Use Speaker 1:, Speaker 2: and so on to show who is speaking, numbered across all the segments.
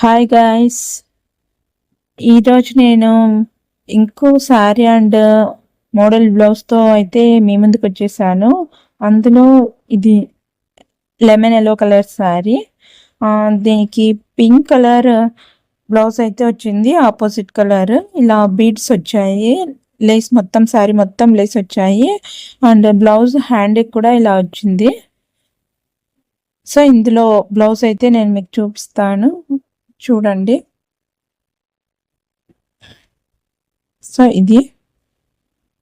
Speaker 1: Hi guys, ఈరోజు నేను ఇంకో శారీ అండ్ మోడల్ బ్లౌజ్తో అయితే మీ ముందుకు వచ్చేసాను. అందులో ఇది లెమన్ ఎల్లో కలర్ శారీ, దీనికి పింక్ కలర్ బ్లౌజ్ అయితే వచ్చింది. ఆపోజిట్ కలర్ ఇలా బీడ్స్ వచ్చాయి, లేస్ మొత్తం శారీ మొత్తం లేస్ వచ్చాయి అండ్ బ్లౌజ్ హ్యాండ్ కూడా ఇలా వచ్చింది. సో ఇందులో బ్లౌజ్ అయితే నేను మీకు చూపిస్తాను, చూడండి. సో ఇది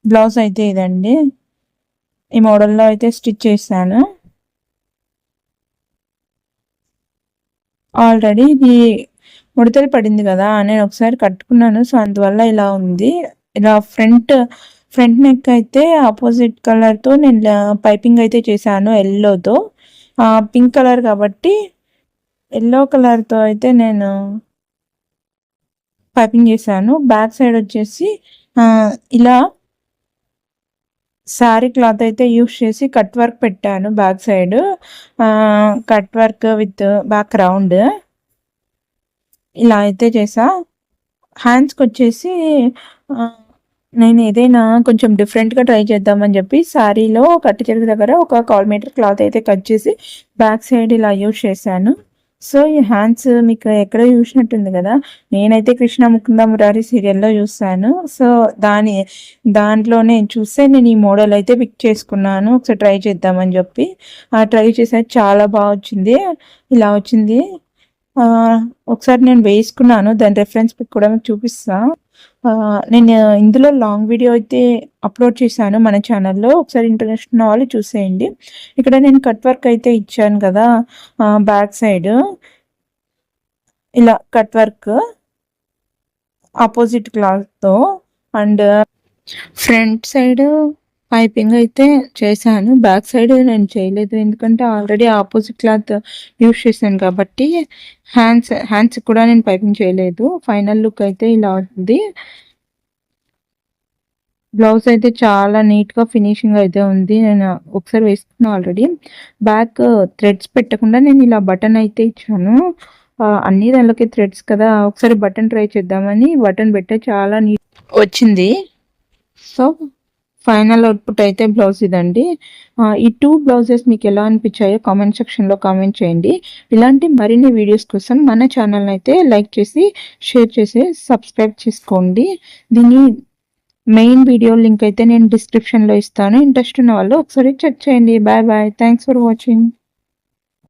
Speaker 1: బ్లౌజ్ అయితే ఇదండి, ఈ మోడల్లో అయితే స్టిచ్ చేశాను. ఆల్రెడీ ఇది ముడతలు పడింది కదా, నేను ఒకసారి కట్టుకున్నాను. సో అందువల్ల ఇలా ఉంది. ఇలా ఫ్రంట్ నెక్ అయితే ఆపోజిట్ కలర్తో నేను పైపింగ్ అయితే చేశాను, ఎల్లోతో. పింక్ కలర్ కాబట్టి ఎల్లో కలర్తో అయితే నేను పైపింగ్ చేశాను. బ్యాక్ సైడ్ వచ్చేసి ఇలా శారీ క్లాత్ అయితే యూస్ చేసి కట్ వర్క్ పెట్టాను. Back side cut work with back round ఇలా అయితే చేసా. హ్యాండ్స్కి వచ్చేసి నేను ఏదైనా కొంచెం డిఫరెంట్గా ట్రై చేద్దామని చెప్పి శారీలో కట్టు చెరుకు దగ్గర ఒక 1/4 మీటర్ క్లాత్ అయితే కట్ చేసి బ్యాక్ సైడ్ ఇలా యూస్ చేశాను. సో ఈ హ్యాండ్స్ మీకు ఎక్కడ చూసినట్టుంది కదా, నేనైతే కృష్ణ ముకుంద మురారి సీరియల్లో చూస్తాను. సో దాంట్లోనే చూస్తే నేను ఈ మోడల్ అయితే పిక్ చేసుకున్నాను, ఒకసారి ట్రై చేద్దామని చెప్పి. ట్రై చేసా, చాలా బాగా వచ్చింది. ఇలా వచ్చింది. ఒకసారి నేను వేసుకున్నాను, దాని రెఫరెన్స్ పిక్ కూడా మీకు చూపిస్తాను. నేను ఇందులో లాంగ్ వీడియో అయితే అప్లోడ్ చేశాను మన ఛానల్లో, ఒకసారి ఇంట్రెస్ట్ ఉన్న వాళ్ళు చూసేయండి. ఇక్కడ నేను కట్ వర్క్ అయితే ఇచ్చాను కదా, బ్యాక్ సైడ్ ఇలా కట్ వర్క్ ఆపోజిట్ క్లాత్తో అండ్ ఫ్రంట్ సైడ్ పైపింగ్ అయితే చేశాను. బ్యాక్ సైడ్ నేను చేయలేదు, ఎందుకంటే ఆల్రెడీ ఆపోజిట్ క్లాత్ యూస్ చేశాను కాబట్టి. హ్యాండ్స్ కూడా నేను పైపింగ్ చేయలేదు. ఫైనల్ లుక్ అయితే ఇలా ఉంది. బ్లౌజ్ అయితే చాలా నీట్గా ఫినిషింగ్ అయితే ఉంది. నేను ఒకసారి వేసుకున్నాను ఆల్రెడీ. బ్యాక్ థ్రెడ్స్ పెట్టకుండా నేను ఇలా బటన్ అయితే ఇచ్చాను. అన్ని దానిలోకి థ్రెడ్స్ కదా, ఒకసారి బటన్ ట్రై చేద్దామని బటన్ పెట్టే చాలా నీట్ వచ్చింది. సో ఫైనల్ అవుట్పుట్ అయితే బ్లౌజ్ ఇదండి. ఈ 2 బ్లౌజెస్ మీకు ఎలా అనిపించాయో కామెంట్ సెక్షన్లో కామెంట్ చేయండి. ఇలాంటి మరిన్ని వీడియోస్ కోసం మన ఛానల్ని అయితే లైక్ చేసి షేర్ చేసి సబ్స్క్రైబ్ చేసుకోండి. దీని మెయిన్ వీడియో లింక్ అయితే నేను డిస్క్రిప్షన్లో ఇస్తాను. ఇంట్రెస్ట్ ఉన్న వాళ్ళు ఒకసారి చెక్ చేయండి. Bye bye, thanks for watching.